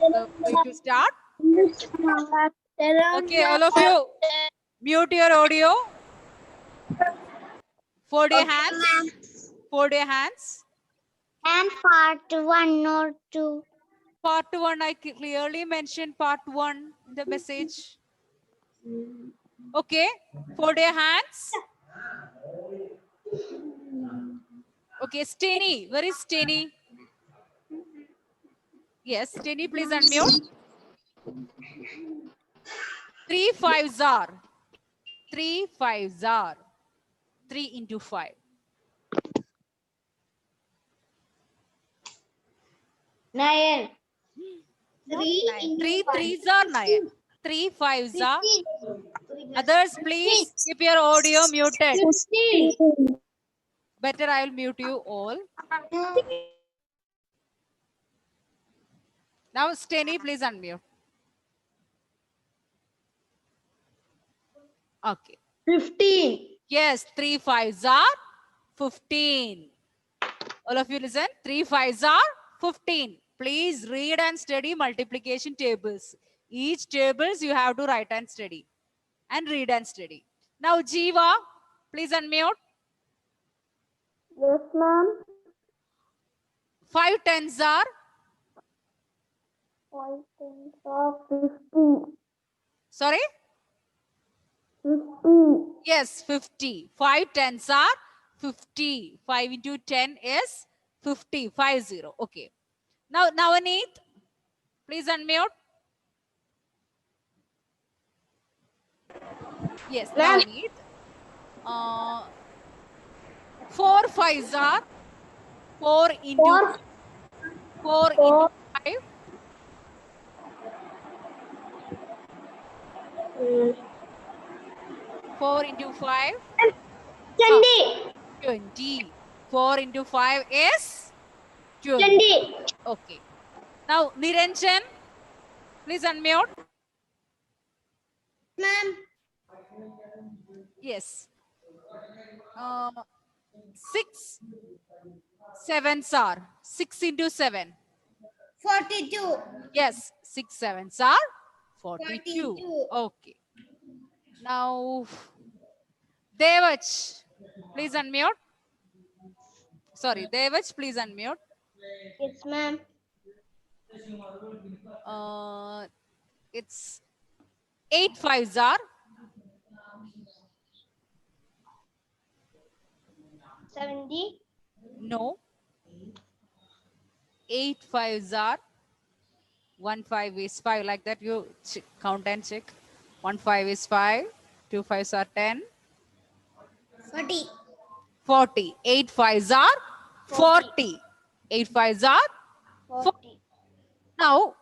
So, going to start. Okay, all of you, mute your audio. Fold your hands. Fold your hands. And part 1 or 2. Part 1, I clearly mentioned part 1 in the message. Okay, fold your hands. Okay, Steny, where is Steny? Yes, Steny, please unmute. 3 5s are 3 5s are 3 into 5. 9. Not 3 9. into 3 5. 3s are 9. 3 5s are. 15. Others, please keep your audio muted. 15. Better I will mute you all. Now, Steny, please unmute. Okay. 15. Yes, 3 5s are 15. All of you listen. 3 5s are 15. Please read and study multiplication tables. Each tables you have to write and study. And read and study. Now, Jiva, please unmute. Yes, ma'am. 5 10s are 5 10s are 50. sorry? 50. Yes, 50. 5 10s are 50. 5 into 10 is 50. 50. Okay. Now, Navaneet, please unmute. Yes, Ma'am. Navaneet. 4 5s are 4 into 4. 4 into 4. 5. 4 into 5. 20. 20. 4 into 5 is 20. 20. Okay. Now, Niranjan, please unmute. Ma'am. Yes. 6 7s are 6 into 7. 42. Yes, 6 7s are 42. 42. Okay. Now, Devach, please unmute. Sorry, Devach, please unmute. Yes, ma'am. It's 8 5s are 70. no. 8 5s are 1 5 is 5. Like that, you count and check. 1 5 is 5. 2 5s are 10. 40. 40. 8 5s are 40. 8 5s are 40. 40. Now,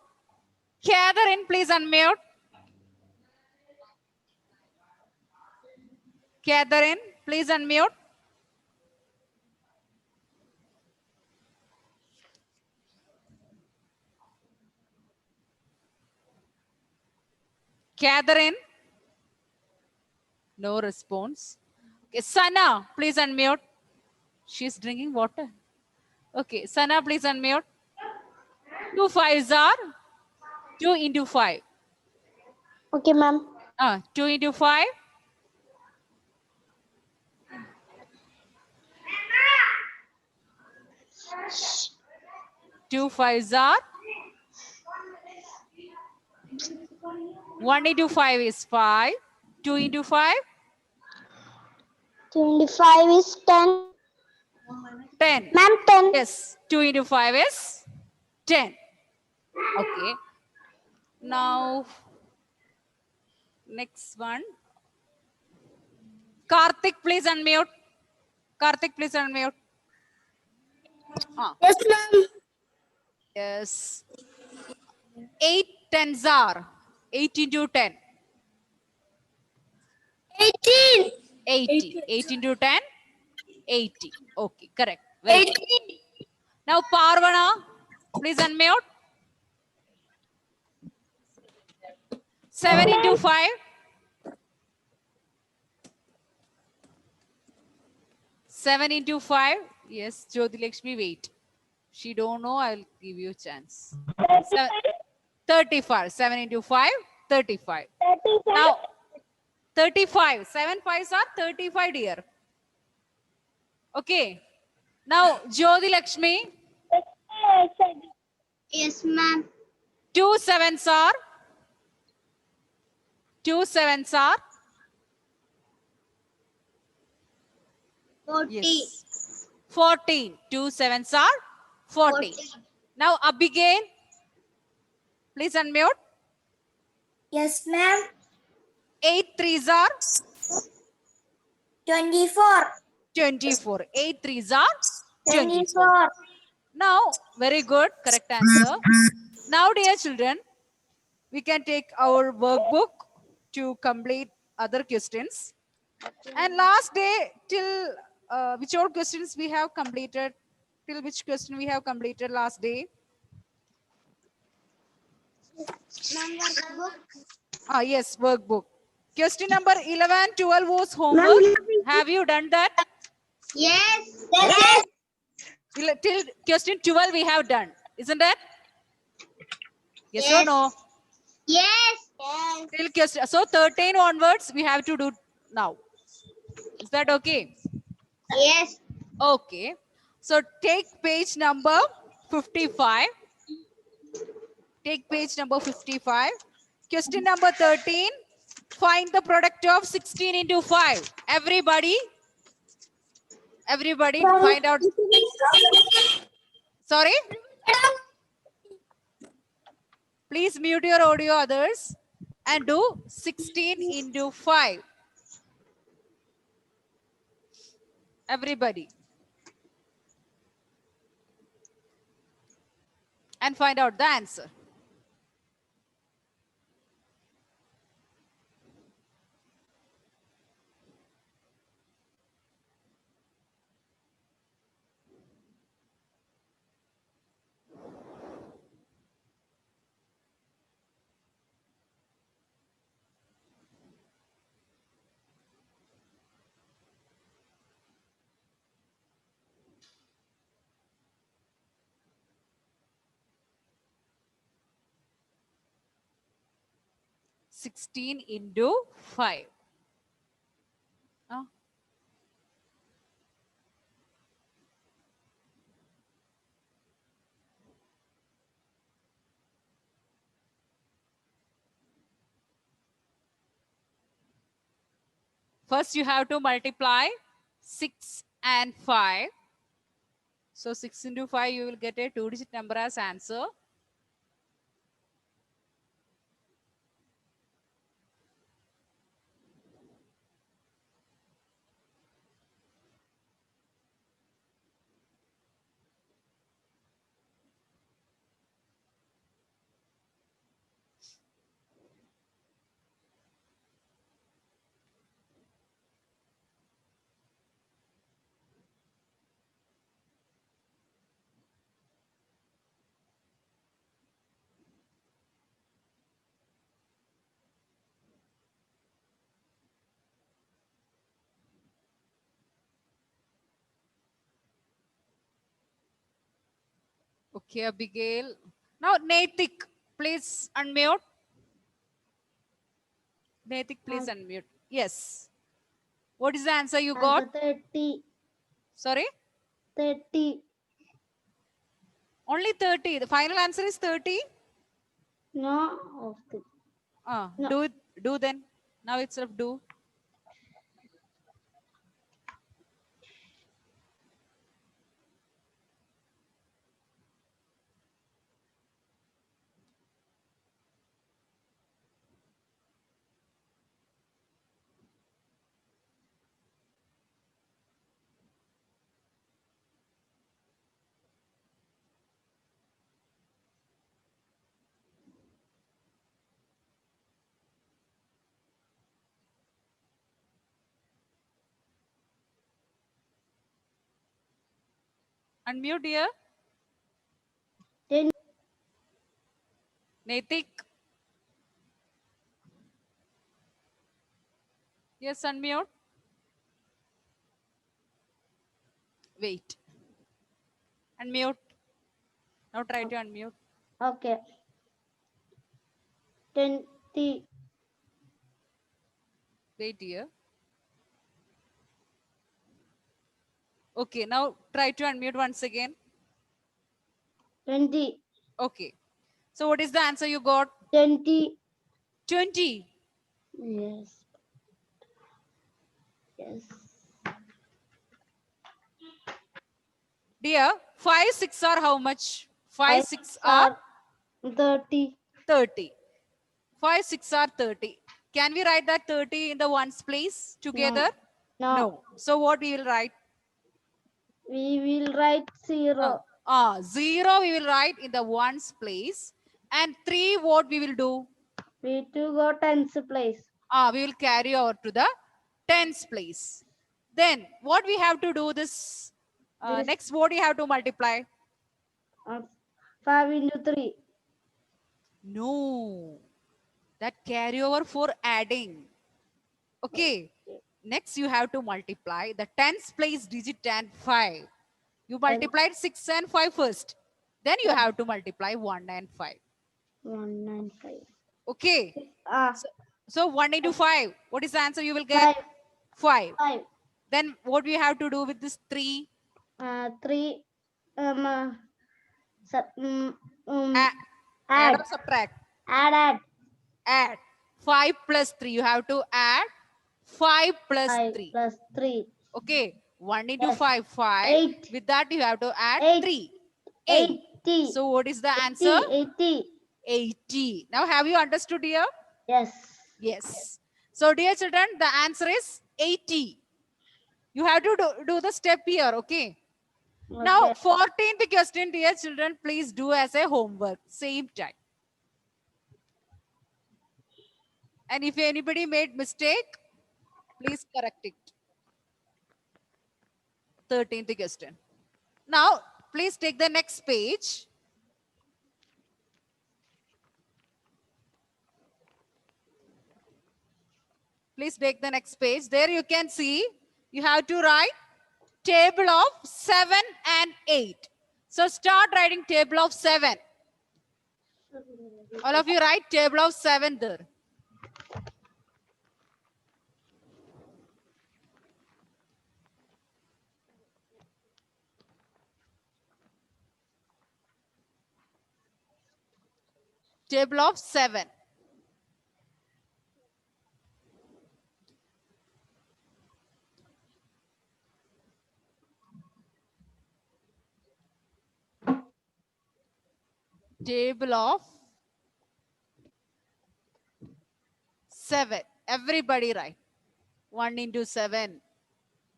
Catherine, please unmute. Catherine, please unmute. Catherine, no response. Okay, Sana, please unmute. She's drinking water. Okay, Sana, please unmute. 2 5s are 2 into 5. Okay, ma'am. 2 into 5. 2 5s are 1 into 5 is 5. 2 into 5. 25 is 10. 10. Ma'am, 10. Yes, 2 into 5 is 10. Okay. Now, next one. Karthik, please unmute. Karthik, please unmute. Yes, ma'am. Yes. 8 10s are 8 into 10. 18. 80. 8 into 10, 80. Okay, correct. Very good. 18. Now, Parvana, please unmute. 7 into 5. 7 into 5. Yes, Jyoti Lakshmi, wait. She don't know, I'll give you a chance. 35. 7 into 5, 35. 35. Now, 35. 7 5s are 35, dear. Okay. Now, Jyoti Lakshmi, Yes, ma'am. 2 7s are 2 7s are 40. yes 14. 2 7s are 14. 40. Now, Abigail, please unmute. Yes, ma'am. 8 3s are 24. 24. 8 3s are 24. 24. Now, very good, correct answer. Now, dear children, we can take our workbook to complete other questions. And last day, till which all questions we have completed? Till which question we have completed last day? Ah, yes, workbook. Question number 11, 12 was homework. Have you done that? Yes. Yes. Till question 12 we have done, isn't it? Yes, or Yes. no? Yes. Yes. Till question, so 13 onwards we have to do now. Is that okay? Yes. Okay. So take page number 55. Take page number 55. Question number 13. Find the product of 16 into 5. Everybody find out. Sorry? Please mute your audio, others, and do 16 into 5. Everybody. And find out the answer. Sixteen into 5. First, you have to multiply 6 and 5. So 6 into 5, you will get a 2-digit number as answer. Okay, Abigail. Now, Natik, please unmute. Natik, please unmute. Yes. What is the answer you got? 30. Sorry? 30. Only 30. The final answer is 30. No. Okay. No. Do it. Do then. Now itself do. Unmute, dear. 10. Natik. Yes, unmute. Wait. Unmute. Now try to unmute. Okay. 20. Wait here. Okay, now try to unmute once again. 20. Okay. So what is the answer you got? 20. 20. Yes. Yes. Dear, 5 6 are how much? 5 6 are 30. 30. 5 6 are 30. Can we write that 30 in the ones place together? No. So what we will write? We will write 0. 0 we will write in the ones place. And 3 what we will do? We to go tens place. We will carry over to the tens place. Then what we have to do this? This- Next what we have to multiply? 5 into 3. No. That carry over for adding. Okay. Next you have to multiply the tens place digit and 5. You multiplied 6 and 5 first. Then you have to multiply 1 and 5. 195. Okay. Ah, So 1 into 5. What is the answer you will get? 5. 5. 5. Then what we have to do with this 3? 3. Sub, Add add. or subtract? Add. Add. 5 plus 3. You have to add 5 plus 5 3. plus 3. Okay. 1 into Yes. 5, 5. 8. With that you have to add 8. 3. 8. 80. So what is the answer? 80. 80. Now have you understood here? Yes. Yes. So dear children, the answer is 80. You have to do the step here, okay? Now, Okay. 14th question, dear children, please do as a homework, same time. And if anybody made mistake, please correct it. 13th question. Now, please take the next page. Please take the next page. There you can see, you have to write table of 7 and 8. So start writing table of 7. All of you write table of 7 there. Table of 7. Table of 7. Everybody write. 1 into 7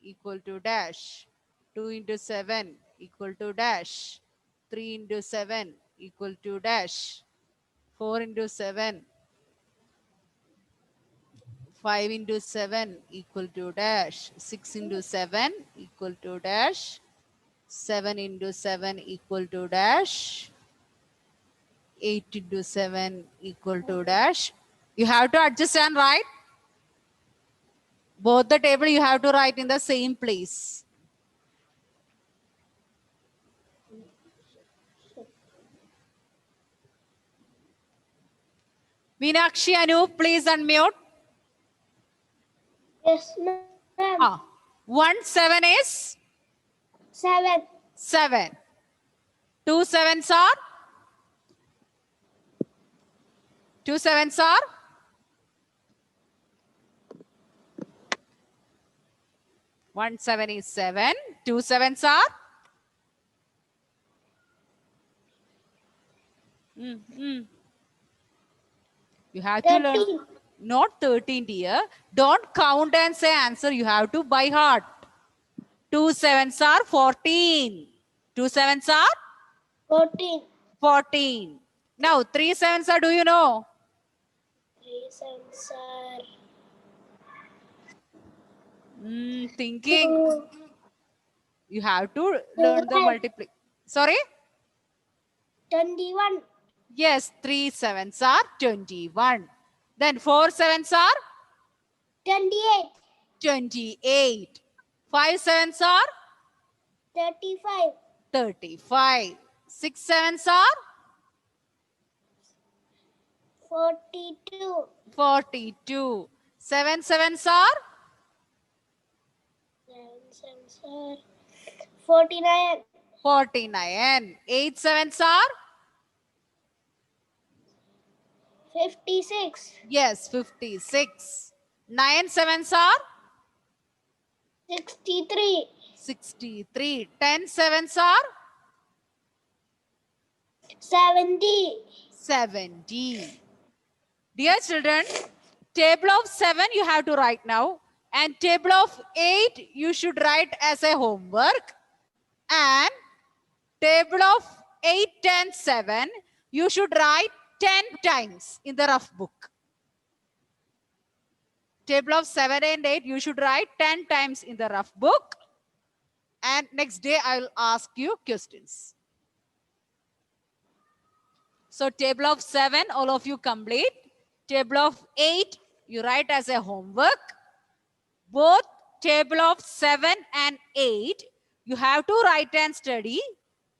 equal to dash. 2 into 7 equal to dash. 3 into 7 equal to dash. 4 into 7. 5 into 7 equal to dash. 6 into 7 equal to dash. 7 into 7 equal to dash. 8 into 7 equal to dash. You have to adjust and write. Both the table you have to write in the same place. Meenakshi, Anu, please unmute. Yes, ma'am. 1 7 is 7. 7. 2 sevens are 2 sevens are 1 7 is 7. 2 sevens are You have to learn. 13. Not 13, dear. Don't count and say answer. You have to by heart. 2 sevens are 14. 2 sevens are 14. 14. Now 3 sevens are, do you know? 3 cents are Thinking. 2. You have to learn the multiply. Sorry? 21. Yes, 3 sevens are 21. Then 4 sevens are 28. 28. 5 sevens are 35. 35. 6 sevens are 42. 42. 7 sevens are 49. 49. 8 sevens are 56. yes 56. 9 sevens are 63. 63. 10 sevens are 70. 70. Dear children, table of 7 you have to write now, and table of 8 you should write as a homework, and table of 8, 10, 7 you should write 10 times in the rough book. Table of 7 and 8 you should write 10 times in the rough book, and next day I will ask you questions. So table of 7 all of you complete. Table of 8 you write as a homework. Both table of 7 and 8 you have to write and study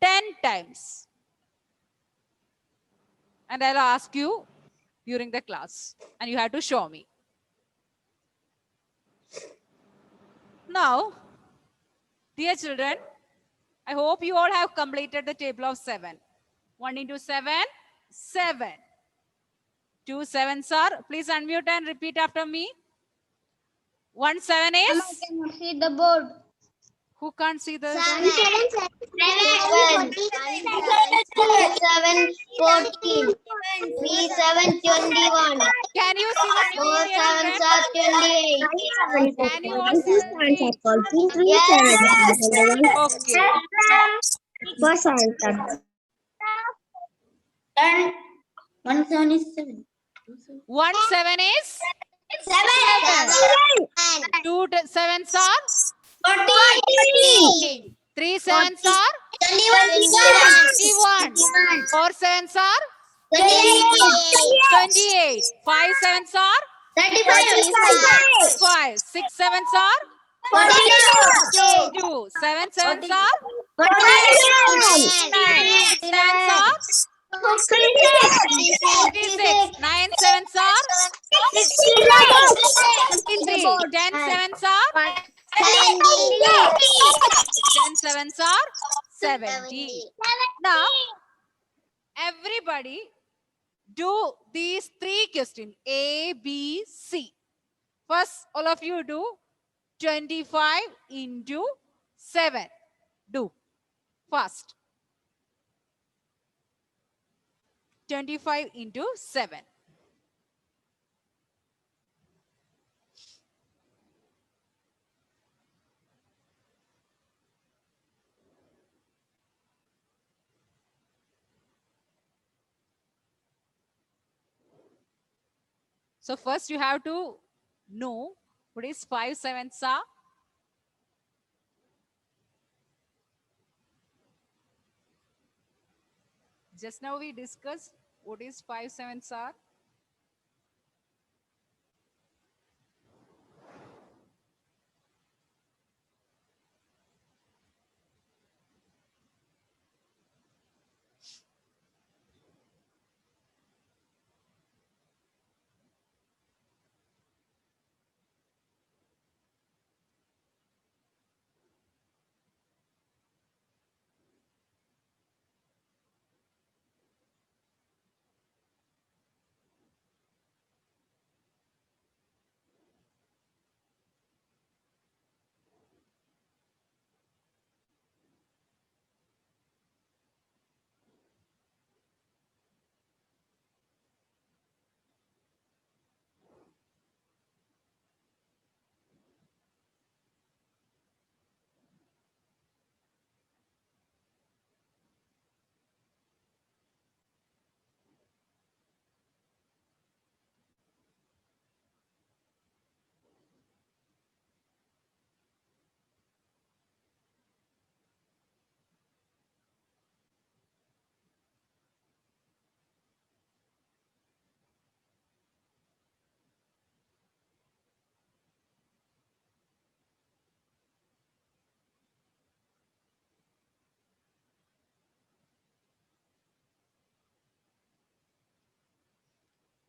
10 times. And I'll ask you during the class, and you have to show me. Now, dear children, I hope you all have completed the table of 7. 1 into 7, 7. 2 sevens are, please unmute and repeat after me. 1 7 is, I cannot see the board. who can't see the 7. 14. 3 7 21. Can you see the screen, 4 dear 7 children? are 28. Can you all see the screen? Yes. Okay. First answer. 1 7 is 7. 1 7 is, 7. 2 sevens are, 14. 3 sevens are, 21. 21. 4 sevens are, 28. 28. 5 sevens are, 35. 5. 6 sevens are, 42. 2. 7 sevens are, 49. 9. 6 sevens are, 56. 9 sevens are, 63. 10 sevens are, 10 sevens are, 70. Now, everybody do these 3 questions, A, B, C. First, all of you do 25 into 7. Do fast. 25 into 7. So first you have to know what is 5 sevens are. Just now we discussed what is 5 sevens are.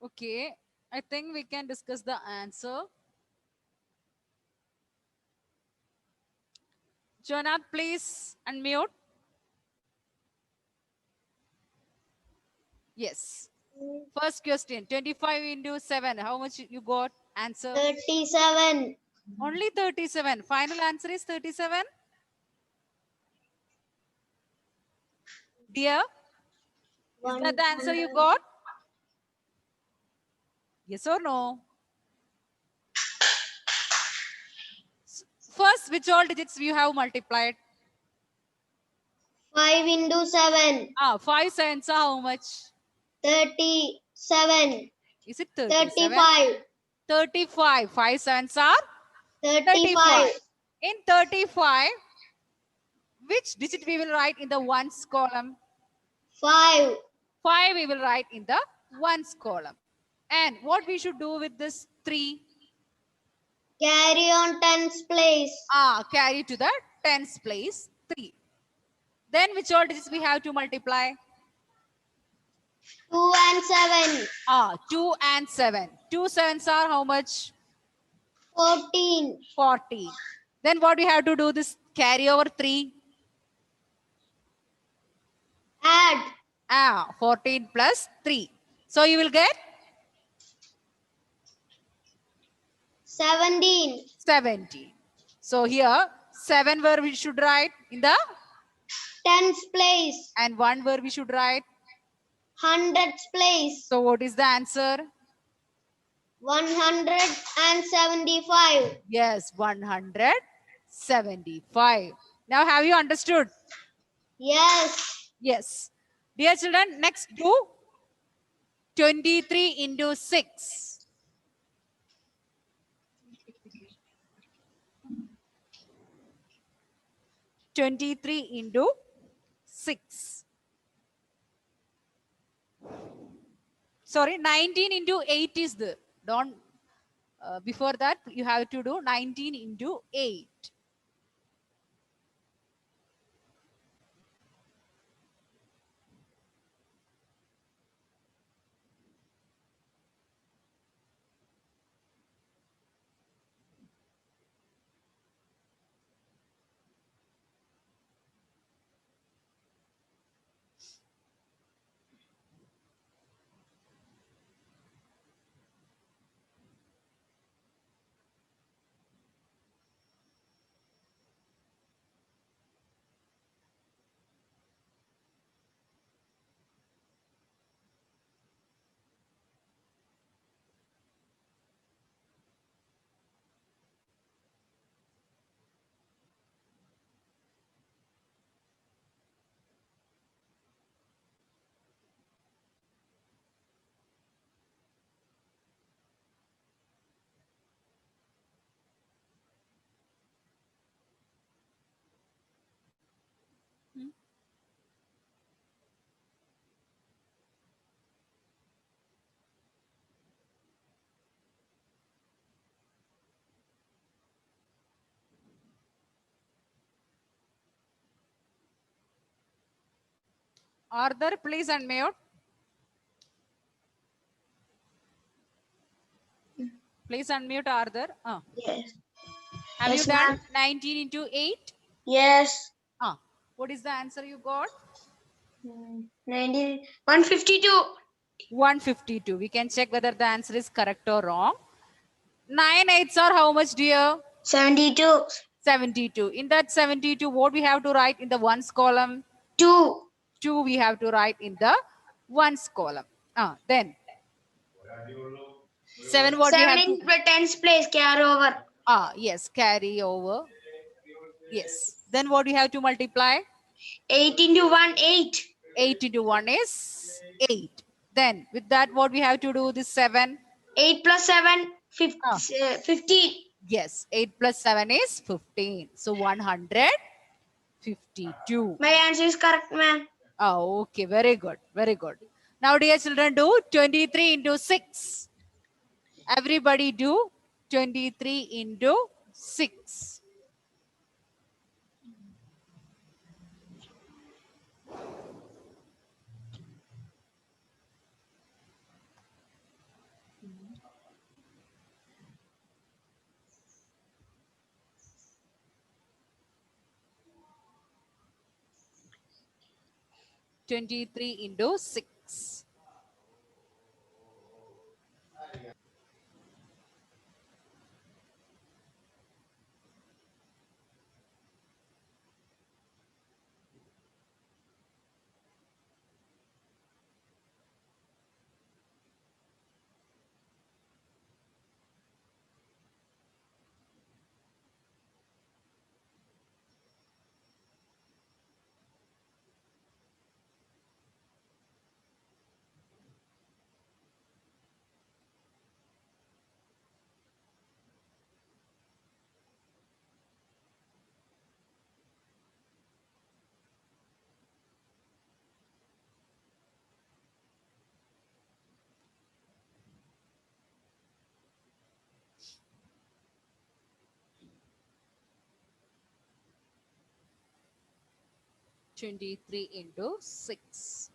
Okay, I think we can discuss the answer. Jonah, please unmute. Yes. First question, 25 into 7. How much you got? Answer. 37. Only 37. Final answer is 37. Dear, is that the answer you got? Yes or no? First, which all digits you have multiplied? 5 into 7. 5 sevens are how much? 37. Is it 37? 35. 35. 5 sevens are 35. 35. In 35, which digit we will write in the ones column? 5. 5 we will write in the ones column. And what we should do with this 3? Carry on tens place. Carry to the tens place 3. Then which all digits we have to multiply? 2 and 7. 2 and 7. 2 sevens are how much? 14. 40. Then what we have to do? This carry over 3. Add. 14 plus 3. So you will get 17. 17. So here 7 where we should write in the, Tens place. and 1 where we should write. Hundreds place. So what is the answer? 175. Yes, 175. Now have you understood? Yes. Yes. Dear children, next do 23 into 6. 23 into 6. Sorry, 19 into 8 is the, don't, before that you have to do 19 into 8. Arthur, please unmute. Please unmute Arthur. Yes. Have Yes, you done ma'am. 19 into 8? Yes. What is the answer you got? 152. 152. We can check whether the answer is correct or wrong. 9 eighths are how much, dear? 72. 72. In that 72, what we have to write in the ones column? 2. 2 we have to write in the ones column. Then 7 what we 7 have to, in tens place. Carry over. yes, carry over. Yes. Then what we have to multiply? 8 into 1, 8. 8 into 1 is 8. Then with that what we have to do? This 7. 8 plus 7, 15. Yes, 8 plus 7 is 15. So 152. My answer is correct, ma'am. Okay, very good, very good. Now, dear children, do 23 into 6. Everybody do 23 into 6. 23 into 6. Twenty-three into 6.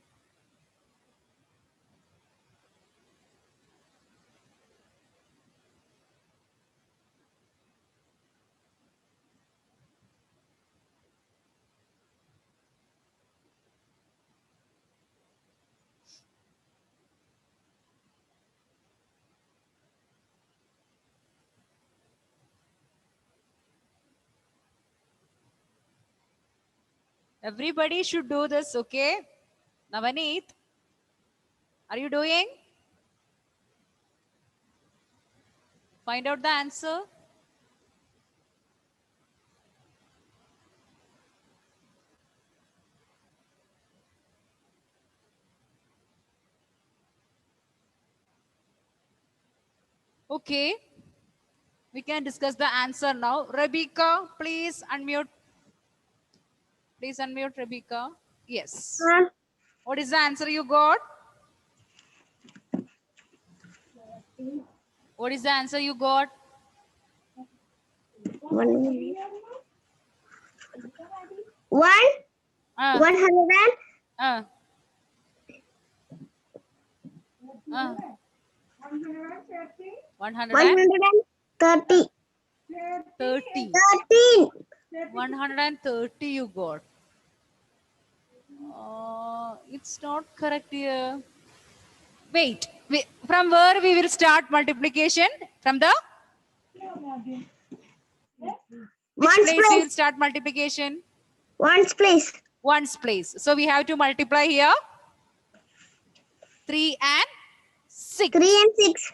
Everybody should do this, okay? Navaneet, are you doing? Find out the answer. Okay. We can discuss the answer now. Rebecca, please unmute. Please unmute, Rebecca. Yes. What is the answer you got? What is the answer you got? 100. Uh, 100. uh, uh. 130. 130. 13. 130 you got. It's not correct here. Wait. From where we will start multiplication? From the which Ones place we place. will start multiplication? Ones place. Ones place. So we have to multiply here 3 and 6. 3 and 6.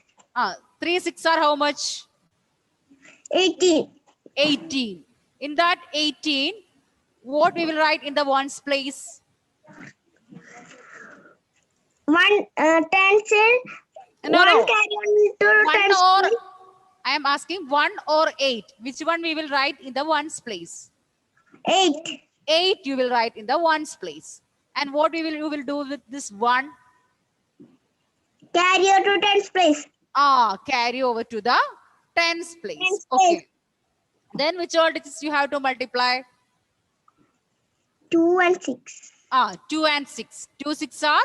3 6 are how much? 18. 18. In that 18, what we will write in the ones place? 1 10 No, one no. carry on to 1 times or, three. I am asking 1 or 8. Which one we will write in the ones place? 8. 8 you will write in the ones place. And what you will do with this 1? Carry on to tens place. Carry over to the tens place. Tens Okay. place. Then which all digits you have to multiply? 2 and 6. 2 and 6. 2 6 are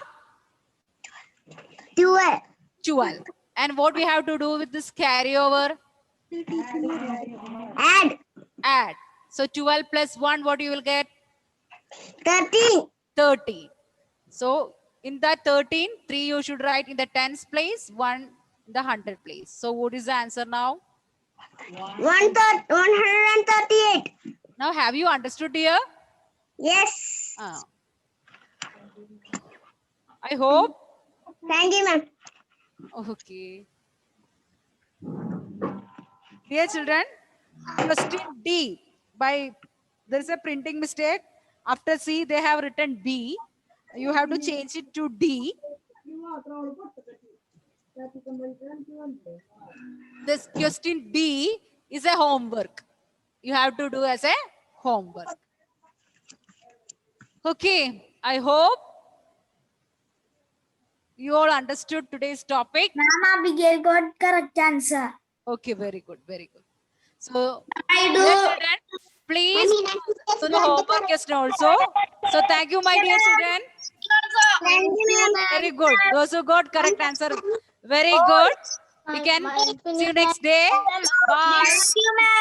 12. 12. And what we have to do with this carryover? Add. Add. So 12 plus 1, what you will get? 13. 13. So in that 13, 3 you should write in the tens place, 1 in the hundred place. So what is the answer now? 138. Now have you understood here? Yes. I hope. Thank you, ma'am. Okay. Dear children, question D. There is a printing mistake. After C, they have written B. You have to change it to D. This question D is a homework. You have to do as a homework. Okay. I hope you all understood today's topic. Ma'am, Abigail got correct answer. Okay, very good, very good. So, I dear children, please do the homework question also. So, thank you, my dear children. Thank you, ma'am. Very good. Those who got correct answer, very good. We can see you next day. Bye. Thank you, ma'am.